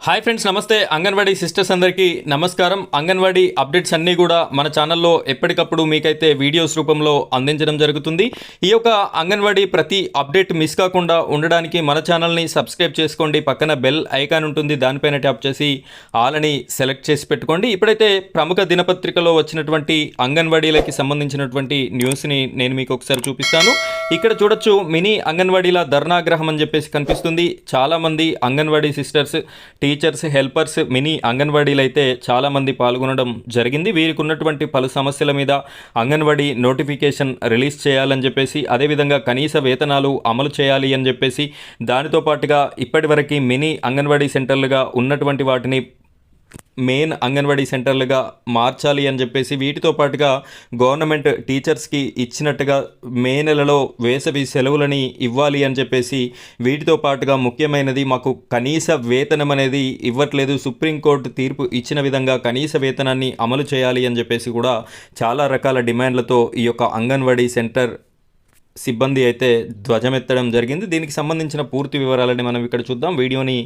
Hi friends, నమస్తే. Anganwadi sisters అందరికీ నమస్కారం. అంగన్వాడీ అప్డేట్స్ అన్నీ కూడా మన ఛానల్లో ఎప్పటికప్పుడు మీకైతే వీడియోస్ రూపంలో అందించడం జరుగుతుంది. ఈ యొక్క అంగన్వాడీ ప్రతి అప్డేట్ మిస్ కాకుండా ఉండడానికి మన ఛానల్ని సబ్స్క్రైబ్ చేసుకోండి. పక్కన బెల్ ఐకాన్ ఉంటుంది, దానిపైన ట్యాప్ చేసి ఆల్ అని సెలెక్ట్ చేసి పెట్టుకోండి. ఇప్పుడైతే ప్రముఖ దినపత్రికలో వచ్చినటువంటి అంగన్వాడీలకి సంబంధించినటువంటి న్యూస్ని నేను మీకు ఒకసారి చూపిస్తాను. ఇక్కడ చూడొచ్చు, మినీ అంగన్వాడీల ధర్నాగ్రహం అని చెప్పేసి కనిపిస్తుంది. చాలామంది anganwadi sisters, teachers, helpers, mini అంగన్వాడీలు అయితే చాలామంది పాల్గొనడం జరిగింది. వీరికి ఉన్నటువంటి పలు సమస్యల మీద అంగన్వాడీ నోటిఫికేషన్ రిలీజ్ చేయాలని చెప్పేసి, అదేవిధంగా కనీస వేతనాలు అమలు చేయాలి అని చెప్పేసి, దానితో పాటుగా ఇప్పటివరకు మినీ అంగన్వాడీ సెంటర్లుగా ఉన్నటువంటి వాటిని మెయిన్ అంగన్వాడీ సెంటర్లుగా మార్చాలి అని చెప్పేసి, వీటితో పాటుగా గవర్నమెంట్ టీచర్స్కి ఇచ్చినట్టుగా మే నెలలో వేసవి సెలవులని ఇవ్వాలి అని చెప్పేసి, వీటితో పాటుగా ముఖ్యమైనది మాకు కనీస వేతనం అనేది ఇవ్వట్లేదు, సుప్రీంకోర్టు తీర్పు ఇచ్చిన విధంగా కనీస వేతనాన్ని అమలు చేయాలి అని చెప్పేసి కూడా చాలా రకాల డిమాండ్లతో ఈ యొక్క అంగన్వాడీ సెంటర్ సిబ్బంది అయితే ధ్వజమెత్తడం జరిగింది. దీనికి సంబంధించిన పూర్తి వివరాలని మనం ఇక్కడ చూద్దాం. వీడియోని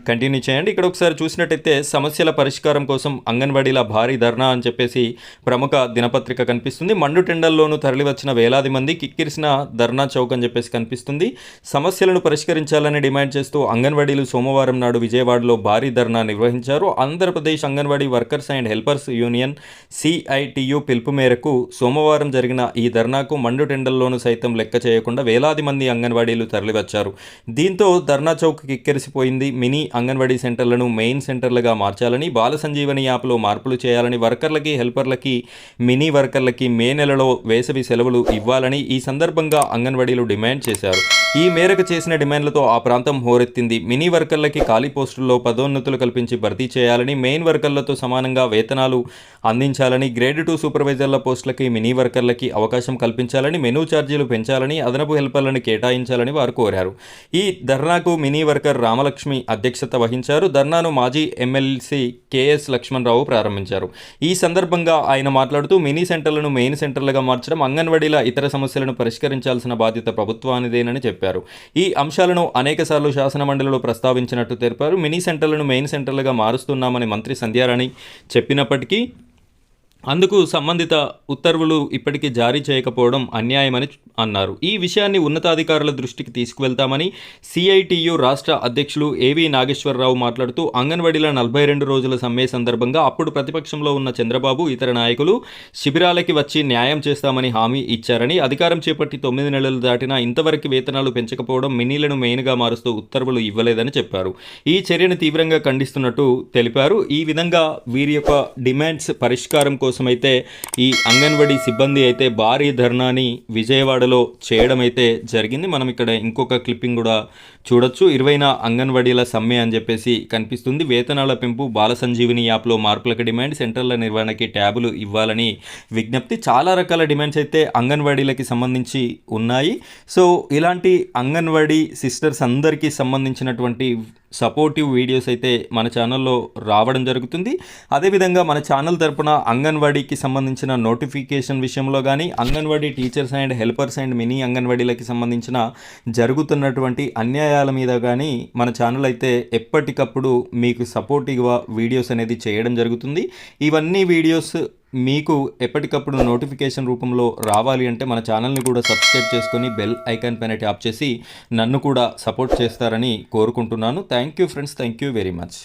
కంటిన్యూ చేయండి. ఇక్కడ ఒకసారి చూసినట్టయితే, సమస్యల పరిష్కారం కోసం అంగన్వాడీల భారీ ధర్నా అని చెప్పేసి ప్రముఖ దినపత్రిక కనిపిస్తుంది. మండుటెండల్లోనూ తరలివచ్చిన వేలాది మంది కిక్కిరిసిన ధర్నా చౌక్ అని చెప్పేసి కనిపిస్తుంది. సమస్యలను పరిష్కరించాలని డిమాండ్ చేస్తూ అంగన్వాడీలు సోమవారం నాడు విజయవాడలో భారీ ధర్నా నిర్వహించారు. Andhra Pradesh anganwadi workers and helpers union CITU పిలుపు మేరకు సోమవారం జరిగిన ఈ ధర్నాకు మండుటెండల్లోనూ సైతం లెక్క చేయకుండా వేలాది మంది అంగన్వాడీలు తరలివచ్చారు. దీంతో ధర్నా చౌక్ కిక్కెరిసిపోయింది. మినీ అంగన్వాడీ సెంటర్లను మెయిన్ సెంటర్లుగా మార్చాలని, బాల సంజీవని యాప్లో మార్పులు చేయాలని, వర్కర్లకి, హెల్పర్లకి, మినీ వర్కర్లకి మే నెలలో వేసవి సెలవులు ఇవ్వాలని ఈ సందర్భంగా అంగన్వాడీలు డిమాండ్ చేశారు. ఈ మేరకు చేసిన డిమాండ్లతో ఆ ప్రాంతం హోరెత్తింది. మినీ వర్కర్లకి ఖాళీ పోస్టుల్లో పదోన్నతులు కల్పించి భర్తీ చేయాలని, మెయిన్ వర్కర్లతో సమానంగా వేతనాలు అందించాలని, గ్రేడ్ 2 సూపర్వైజర్ల పోస్టులకి మినీ వర్కర్లకి అవకాశం కల్పించాలని, మెనూ ఛార్జీలు పెంచాలని, అదనపు హెల్పర్లను కేటాయించాలని వారు కోరారు. ఈ ధర్నాకు మినీ వర్కర్ రామలక్ష్మి అధ్యక్షత వహించారు. ధర్నాను మాజీ ఎమ్మెల్సీ KS లక్ష్మణరావు ప్రారంభించారు. ఈ సందర్భంగా ఆయన మాట్లాడుతూ, మినీ సెంటర్లను మెయిన్ సెంటర్లుగా మార్చడం, అంగన్వాడీల ఇతర సమస్యలను పరిష్కరించాల్సిన బాధ్యత ప్రభుత్వానిదేనని చెప్పారు. ఈ అంశాలను అనేకసార్లు శాసనమండలిలో ప్రస్తావించినట్టు తెలిపారు. మినీ సెంటర్లను మెయిన్ సెంటర్లుగా మారుస్తున్నామని మంత్రి సంధ్యారాణి చెప్పినప్పటికీ అందుకు సంబంధిత ఉత్తర్వులు ఇప్పటికీ జారీ చేయకపోవడం అన్యాయమని అన్నారు. ఈ విషయాన్ని ఉన్నతాధికారుల దృష్టికి తీసుకువెళ్తామని CITU రాష్ట్ర అధ్యక్షులు AV నాగేశ్వరరావు మాట్లాడుతూ, అంగన్వాడీల 42 రోజుల సమ్మె సందర్భంగా అప్పుడు ప్రతిపక్షంలో ఉన్న చంద్రబాబు, ఇతర నాయకులు శిబిరాలకి వచ్చి న్యాయం చేస్తామని హామీ ఇచ్చారని, అధికారం చేపట్టి 9 నెలలు దాటినా ఇంతవరకు వేతనాలు పెంచకపోవడం, మినీలను మెయిన్గా మారుస్తూ ఉత్తర్వులు ఇవ్వలేదని చెప్పారు. ఈ చర్యను తీవ్రంగా ఖండిస్తున్నట్టు తెలిపారు. ఈ విధంగా వీరి యొక్క డిమాండ్స్ పరిష్కారం కోసమైతే ఈ అంగన్వాడీ సిబ్బంది అయితే భారీ ధర్నాని విజయవాడలో చేయడం అయితే జరిగింది. మనం ఇక్కడ ఇంకొక క్లిప్పింగ్ కూడా చూడొచ్చు. 20న అంగన్వాడీల సమ్మె అని చెప్పేసి కనిపిస్తుంది. వేతనాల పెంపు, బాల సంజీవిని యాప్లో మార్పులకు డిమాండ్, సెంటర్ల నిర్వహణకి ట్యాబులు ఇవ్వాలని విజ్ఞప్తి. చాలా రకాల డిమాండ్స్ అయితే అంగన్వాడీలకి సంబంధించి ఉన్నాయి. సో ఇలాంటి అంగన్వాడీ సిస్టర్స్ అందరికీ సంబంధించినటువంటి సపోర్టివ్ వీడియోస్ అయితే మన ఛానల్లో రావడం జరుగుతుంది. అదేవిధంగా మన ఛానల్ తరపున అంగన్వాడీకి సంబంధించిన నోటిఫికేషన్ విషయంలో కానీ, anganwadi teachers and helpers and mini అంగన్వాడీలకి సంబంధించిన జరుగుతున్నటువంటి అన్యాయాల మీద కానీ మన ఛానల్ అయితే ఎప్పటికప్పుడు మీకు సపోర్టివ్గా వీడియోస్ అనేది చేయడం జరుగుతుంది. ఇవన్నీ వీడియోస్ మీకు ఎప్పటికప్పుడు నోటిఫికేషన్ రూపంలో రావాలి అంటే మన ఛానల్ని కూడా సబ్స్క్రైబ్ చేసుకొని బెల్ ఐకాన్ పైన ట్యాప్ చేసి నన్ను కూడా సపోర్ట్ చేస్తారని కోరుకుంటున్నాను. Thank you friends, thank you very much.